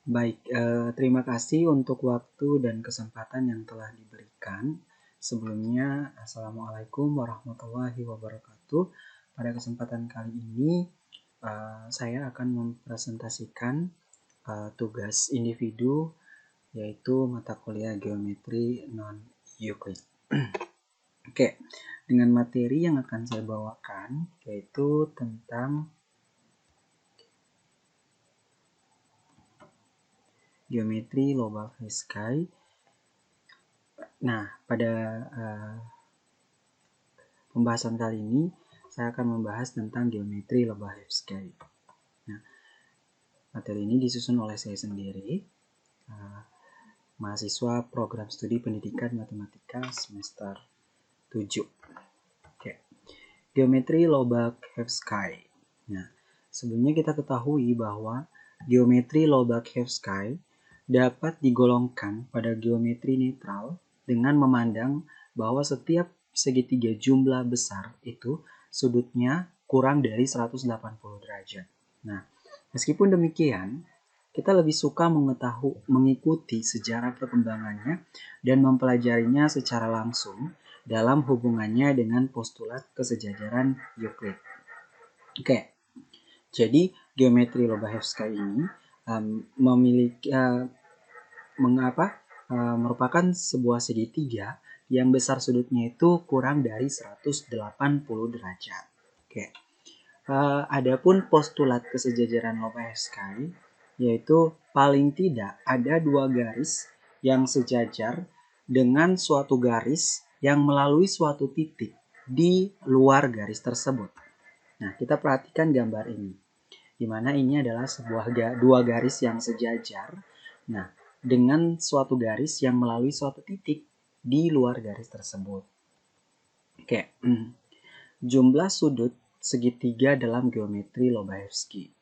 Baik, terima kasih untuk waktu dan kesempatan yang telah diberikan. Sebelumnya, Assalamualaikum warahmatullahi wabarakatuh. Pada kesempatan kali ini, saya akan mempresentasikan tugas individu, yaitu mata kuliah geometri non-Euclid. Oke, dengan materi yang akan saya bawakan, yaitu tentang geometri Lobachevsky. Nah, pada pembahasan kali ini saya akan membahas tentang geometri Lobachevsky. Nah, materi ini disusun oleh saya sendiri, mahasiswa program studi pendidikan matematika semester 7. Oke. Geometri Lobachevsky. Nah, sebelumnya kita ketahui bahwa geometri Lobachevsky dapat digolongkan pada geometri netral dengan memandang bahwa setiap segitiga jumlah besar itu sudutnya kurang dari 180 derajat. Nah, meskipun demikian, kita lebih suka mengikuti sejarah perkembangannya dan mempelajarinya secara langsung dalam hubungannya dengan postulat kesejajaran Euclid. Oke, jadi geometri Lobachevsky ini merupakan sebuah segitiga yang besar sudutnya itu kurang dari 180 derajat. Oke. Adapun postulat kesejajaran Lobachevsky yaitu paling tidak ada dua garis yang sejajar dengan suatu garis yang melalui suatu titik di luar garis tersebut. Nah, kita perhatikan gambar ini, di mana ini adalah dua garis yang sejajar. Nah, dengan suatu garis yang melalui suatu titik di luar garis tersebut. Oke, jumlah sudut segitiga dalam geometri Lobachevsky.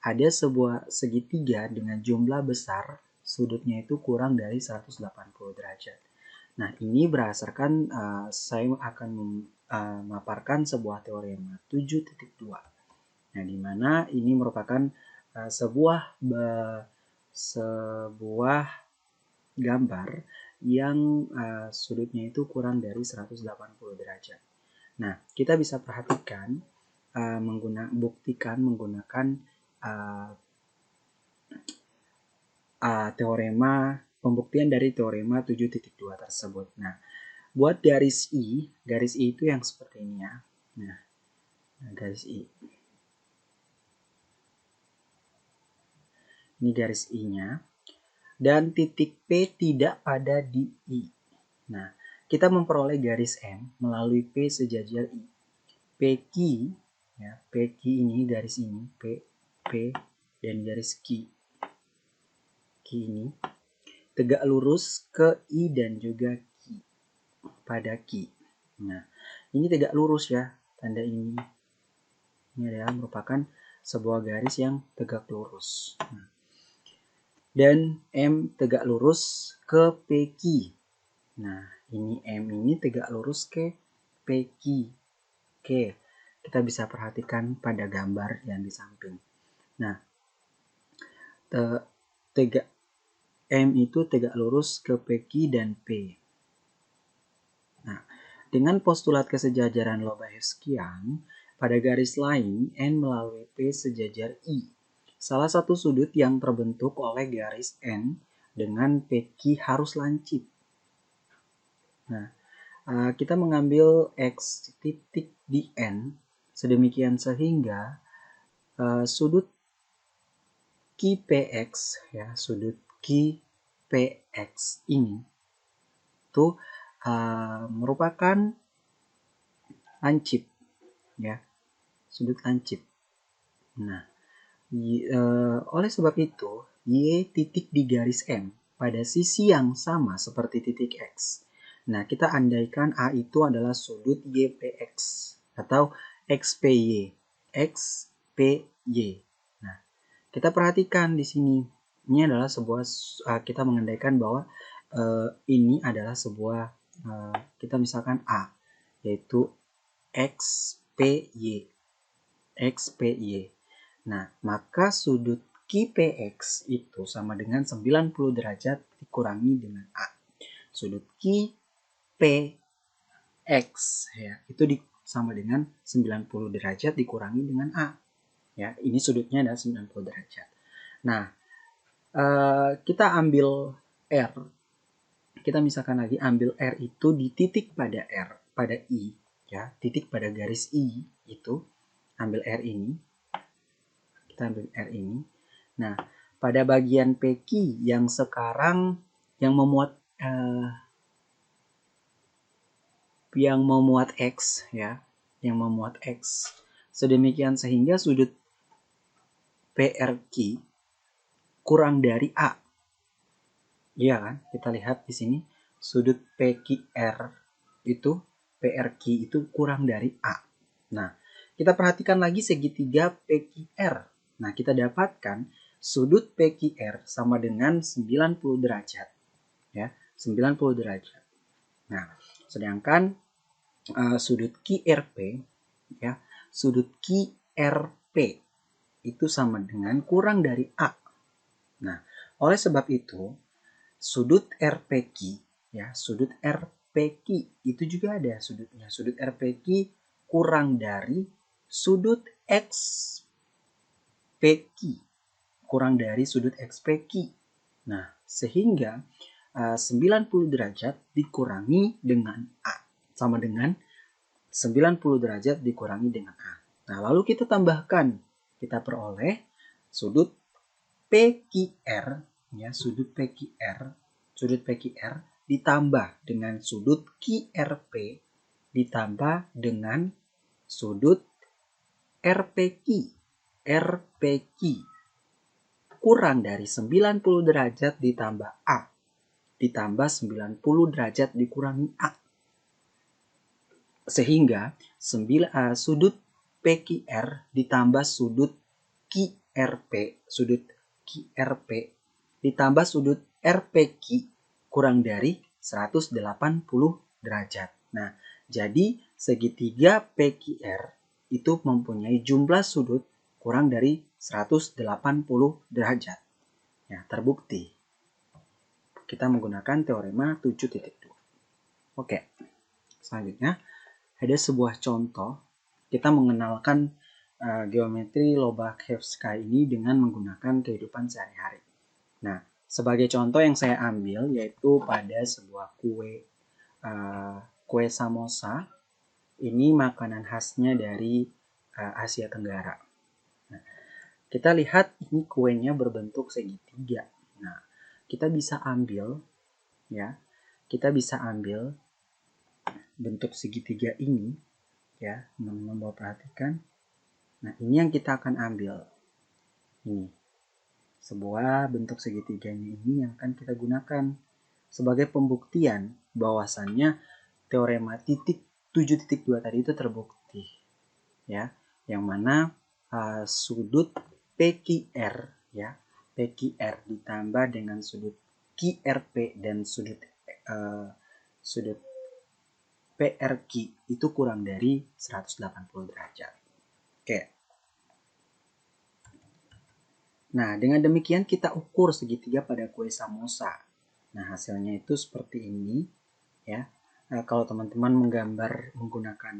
Ada sebuah segitiga dengan jumlah besar sudutnya itu kurang dari 180 derajat. Nah, ini berdasarkan saya akan memaparkan sebuah teorema 7.2. Nah, di mana ini merupakan sebuah gambar yang sudutnya itu kurang dari 180 derajat. Nah, kita bisa perhatikan buktikan menggunakan pembuktian dari teorema 7.2 tersebut. Nah, buat garis I itu yang seperti ini ya. Nah, garis I. Ini garis I-nya. Dan titik P tidak ada di I. Nah, kita memperoleh garis M melalui P sejajar I. PQ, ya, PQ ini garis ini, P dan garis Q ini tegak lurus ke I dan juga Q pada Q. Nah, ini tegak lurus ya, tanda ini. Ini adalah merupakan sebuah garis yang tegak lurus. Nah, dan M tegak lurus ke PQ. Nah, ini M ini tegak lurus ke PQ. Oke, kita bisa perhatikan pada gambar yang di samping. Nah, M itu tegak lurus ke PQ dan P. Nah, dengan postulat kesejajaran Lobachevskian, pada garis lain N melalui P sejajar I. Salah satu sudut yang terbentuk oleh garis N dengan PQ harus lancip. Nah, kita mengambil X titik di N sedemikian sehingga sudut QPX ya, sudut QPX ini itu merupakan lancip ya, sudut lancip. Nah, oleh sebab itu Y titik di garis M pada sisi yang sama seperti titik X. Nah, kita andaikan A itu adalah sudut YPX atau XPY. XPY. Nah, kita perhatikan di sini. Ini adalah sebuah, kita mengandaikan bahwa ini adalah sebuah, kita misalkan A, yaitu XPY. XPY. Nah, maka sudut Ki PX itu sama dengan 90 derajat dikurangi dengan A. Sudut Ki PX ya, itu sama dengan 90 derajat dikurangi dengan A. Ya, ini sudutnya adalah 90 derajat. Nah, kita ambil R. Kita misalkan lagi ambil R itu di titik pada R, pada I, ya, titik pada garis I itu, ambil R ini, kita ambil R ini. Nah, pada bagian PQ yang sekarang yang memuat X, ya, yang memuat X, sedemikian sehingga sudut PRQ kurang dari A. Iya kan? Kita lihat di sini sudut PQR itu PRQ itu kurang dari A. Nah, kita perhatikan lagi segitiga PQR. Nah, kita dapatkan sudut PQR sama dengan 90 derajat. Ya, 90 derajat. Nah, sedangkan sudut QRP, ya, sudut QRP itu sama dengan kurang dari A. Nah, oleh sebab itu sudut RPQ, ya, sudut RPQ itu juga ada sudutnya. Sudut RPQ kurang dari sudut XPQ, kurang dari sudut XPQ. Nah, sehingga 90 derajat dikurangi dengan A sama dengan 90 derajat dikurangi dengan A. Nah, lalu kita tambahkan, kita peroleh sudut PQR, ya, sudut PQR ditambah dengan sudut QRP ditambah dengan sudut RPQ kurang dari 90 derajat ditambah A ditambah 90 derajat dikurangi A, sehingga sudut PQR ditambah sudut QRP ditambah sudut RPQ kurang dari 180 derajat. Nah, jadi segitiga PQR itu mempunyai jumlah sudut kurang dari 180 derajat. Ya, terbukti. Kita menggunakan teorema 7.2. Oke. Selanjutnya ada sebuah contoh. Kita mengenalkan geometri Lobachevsky ini dengan menggunakan kehidupan sehari-hari. Nah, sebagai contoh yang saya ambil yaitu pada sebuah kue samosa. Ini makanan khasnya dari Asia Tenggara. Nah, kita lihat ini kuenya berbentuk segitiga. Nah, kita bisa ambil, ya, bentuk segitiga ini, ya, teman-teman mau perhatikan. Nah, ini yang kita akan ambil. Ini sebuah bentuk segitiganya ini yang akan kita gunakan sebagai pembuktian bahwasannya teorema 7.2 tadi itu terbukti, ya, yang mana sudut PQR, ya, PQR ditambah dengan sudut QRP dan sudut PRQ itu kurang dari 180 derajat. Oke. Nah, dengan demikian kita ukur segitiga pada kue samosa. Nah, hasilnya itu seperti ini, ya. Kalau teman-teman menggambar menggunakan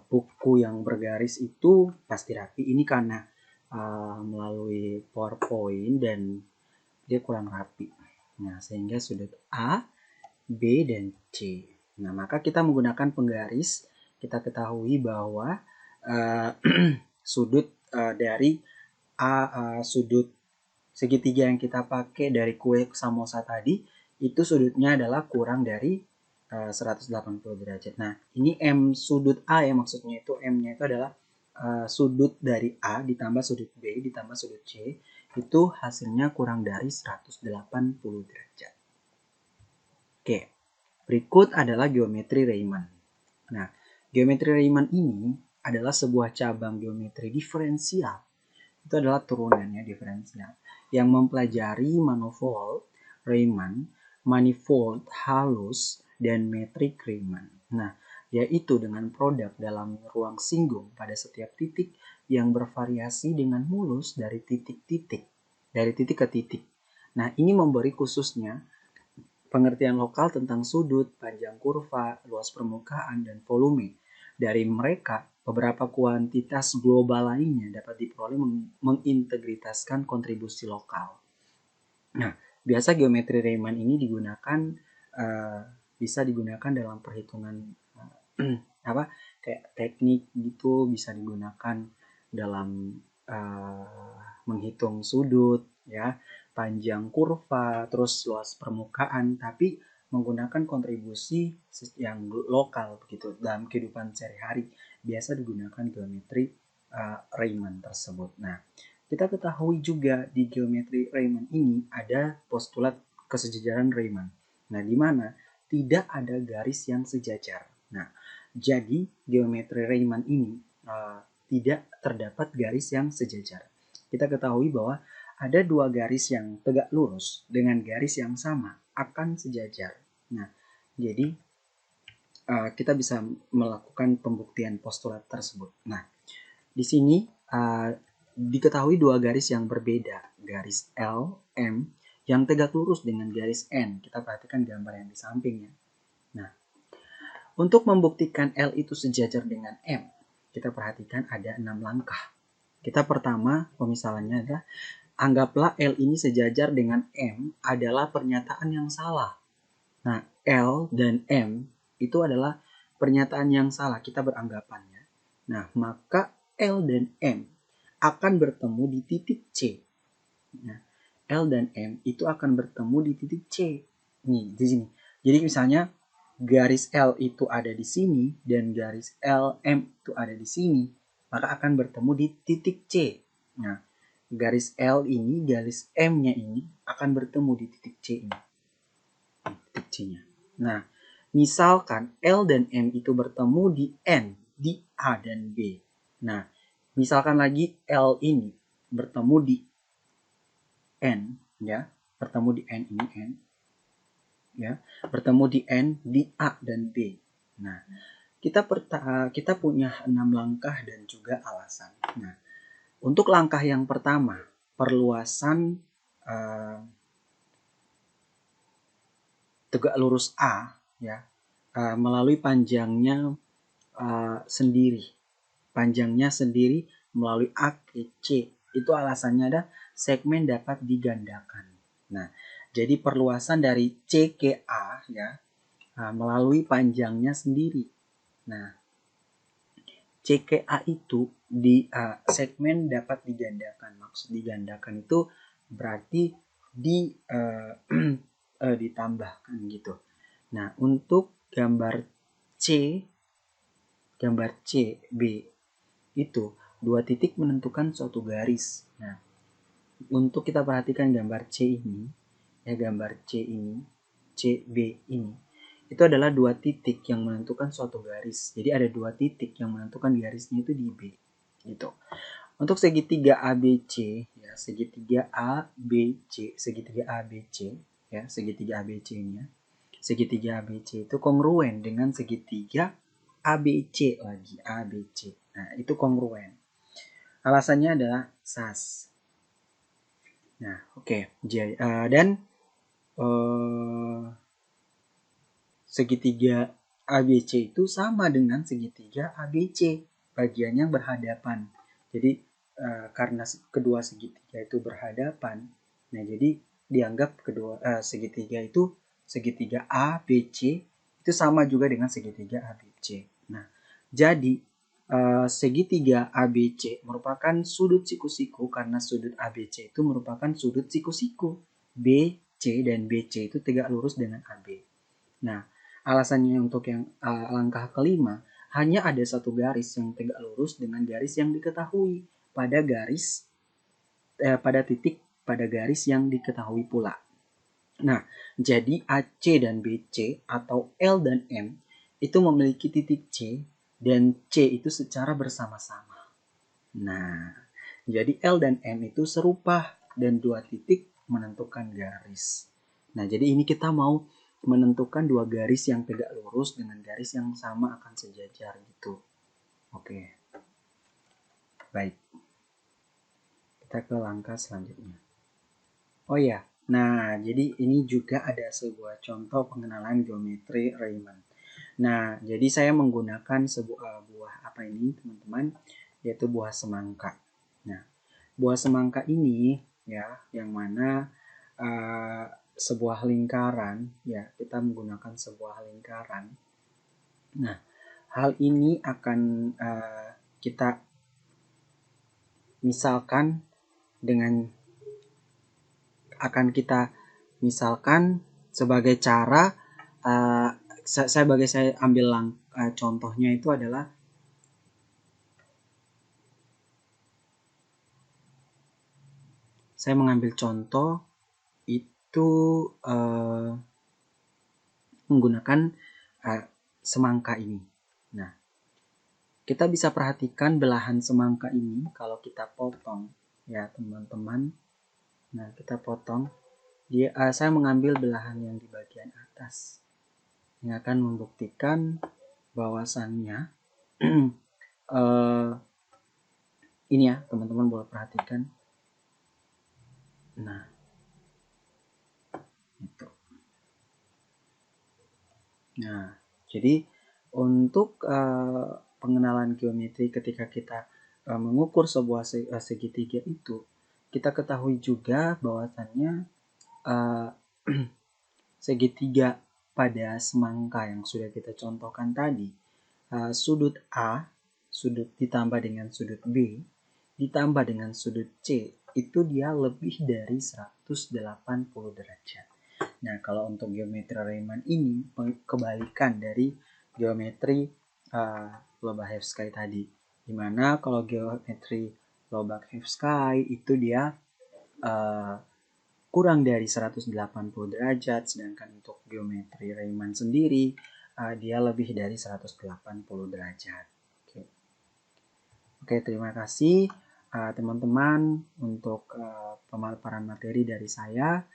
buku yang bergaris itu pasti rapi. Ini karena melalui PowerPoint dan dia kurang rapi. Nah, sehingga sudut A, B, dan C. Nah, maka kita menggunakan penggaris. Kita ketahui bahwa sudut dari sudut segitiga yang kita pakai dari kue samosa tadi itu sudutnya adalah kurang dari 180 derajat. Nah, ini M sudut A ya, maksudnya itu M-nya itu adalah sudut dari A ditambah sudut B ditambah sudut C, itu hasilnya kurang dari 180 derajat. Oke, berikut adalah geometri Riemann. Nah, geometri Riemann ini adalah sebuah cabang geometri diferensial. Itu adalah turunannya diferensial yang mempelajari manifold Riemann, manifold halus, dan metrik Riemann. Nah, yaitu dengan produk dalam ruang singgung pada setiap titik yang bervariasi dengan mulus dari titik ke titik. Nah, ini memberi khususnya pengertian lokal tentang sudut, panjang kurva, luas permukaan, dan volume. Dari mereka, beberapa kuantitas global lainnya dapat diperoleh mengintegritaskan kontribusi lokal. Nah, biasa geometri Riemann ini bisa digunakan dalam perhitungan kayak teknik gitu, bisa digunakan dalam menghitung sudut, ya, panjang kurva, terus luas permukaan, tapi menggunakan kontribusi yang lokal begitu dalam kehidupan sehari-hari. Biasa digunakan geometri Riemann tersebut. Nah, kita ketahui juga di geometri Riemann ini ada postulat kesejajaran Riemann. Nah, di mana tidak ada garis yang sejajar. Nah, jadi geometri Riemann ini tidak terdapat garis yang sejajar. Kita ketahui bahwa ada dua garis yang tegak lurus dengan garis yang sama akan sejajar. Nah, jadi kita bisa melakukan pembuktian postulat tersebut. Nah, di sini diketahui dua garis yang berbeda, garis L, M, yang tegak lurus dengan garis N. Kita perhatikan gambar yang di sampingnya. Nah, untuk membuktikan L itu sejajar dengan M, kita perhatikan ada 6 langkah. Kita pertama, pemisalannya adalah, anggaplah L ini sejajar dengan M adalah pernyataan yang salah. Nah, L dan M itu adalah pernyataan yang salah, kita beranggapannya. Nah, maka L dan M akan bertemu di titik C. Nah, L dan M itu akan bertemu di titik C. Nih, di sini. Jadi misalnya garis L itu ada di sini dan garis LM itu ada di sini, maka akan bertemu di titik C. Nah, garis L ini, garis M-nya ini akan bertemu di titik C ini. Titik C-nya. Nah, misalkan L dan M itu bertemu di N, di A dan B. Nah, misalkan lagi L ini bertemu di N, ya, bertemu di N ini N, ya, bertemu di N, di A dan B. Nah, kita punya 6 langkah dan juga alasan. Nah, untuk langkah yang pertama, perluasan tegak lurus A, ya, melalui panjangnya sendiri. Panjangnya sendiri melalui A ke C. Itu alasannya ada segmen dapat digandakan. Nah, jadi perluasan dari C ke A, ya, melalui panjangnya sendiri. Nah, C ke A itu di segmen dapat digandakan. Maksud digandakan itu berarti ditambahkan gitu. Nah, untuk gambar C B itu dua titik menentukan suatu garis. Nah, untuk kita perhatikan gambar C ini, ya, gambar C ini, CB ini, itu adalah dua titik yang menentukan suatu garis. Jadi ada dua titik yang menentukan garisnya itu di B, gitu. Untuk segitiga ABC, ya, segitiga ABC, segitiga ABC, ya, segitiga ABC ini, ya, segitiga ABC itu kongruen dengan segitiga ABC lagi, ABC. Nah, itu kongruen. Alasannya adalah SAS. Nah, oke. Dan segitiga ABC itu sama dengan segitiga ABC, bagian yang berhadapan. Jadi karena kedua segitiga itu berhadapan, nah jadi dianggap segitiga itu segitiga ABC itu sama juga dengan segitiga ABC. Nah, jadi segitiga ABC merupakan sudut siku-siku karena sudut ABC itu merupakan sudut siku-siku. BC dan BC itu tegak lurus dengan AB. Nah, alasannya untuk yang langkah kelima, hanya ada satu garis yang tegak lurus dengan garis yang diketahui pada garis yang diketahui pula. Nah, jadi AC dan BC atau L dan M itu memiliki titik C dan C itu secara bersama-sama. Nah, jadi L dan M itu serupa dan dua titik menentukan garis. Nah, jadi ini kita mau menentukan dua garis yang tegak lurus dengan garis yang sama akan sejajar gitu. Oke. Baik. Kita ke langkah selanjutnya. Oh ya, nah jadi ini juga ada sebuah contoh pengenalan geometri Riemann. Nah, jadi saya menggunakan sebuah buah apa ini teman-teman, yaitu buah semangka. Nah, buah semangka ini ya, yang mana sebuah lingkaran ya, kita menggunakan sebuah lingkaran. Nah, hal ini akan kita misalkan dengan sebagai cara saya ambil contohnya itu adalah saya mengambil contoh itu menggunakan semangka ini. Nah, kita bisa perhatikan belahan semangka ini kalau kita potong ya teman-teman. Nah, kita potong. Saya mengambil belahan yang di bagian atas. Ini akan membuktikan bahwasannya ini ya teman-teman boleh perhatikan. Nah, itu. Nah, jadi untuk pengenalan geometri ketika kita mengukur sebuah segitiga itu, kita ketahui juga bahwasannya segitiga pada semangka yang sudah kita contohkan tadi, sudut A, sudut ditambah dengan sudut B, ditambah dengan sudut C, itu dia lebih dari 180 derajat. Nah, kalau untuk geometri Riemann ini kebalikan dari geometri Lobachevsky tadi. Dimana kalau geometri Lobachevsky itu dia kurang dari 180 derajat, sedangkan untuk geometri Riemann sendiri dia lebih dari 180 derajat. Oke, terima kasih teman-teman untuk pemaparan materi dari saya.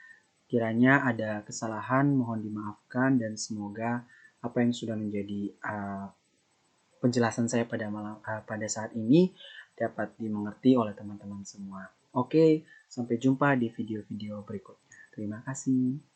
Kiranya ada kesalahan mohon dimaafkan dan semoga apa yang sudah menjadi penjelasan saya pada saat ini dapat dimengerti oleh teman-teman semua. Oke, sampai jumpa di video-video berikutnya. Terima kasih.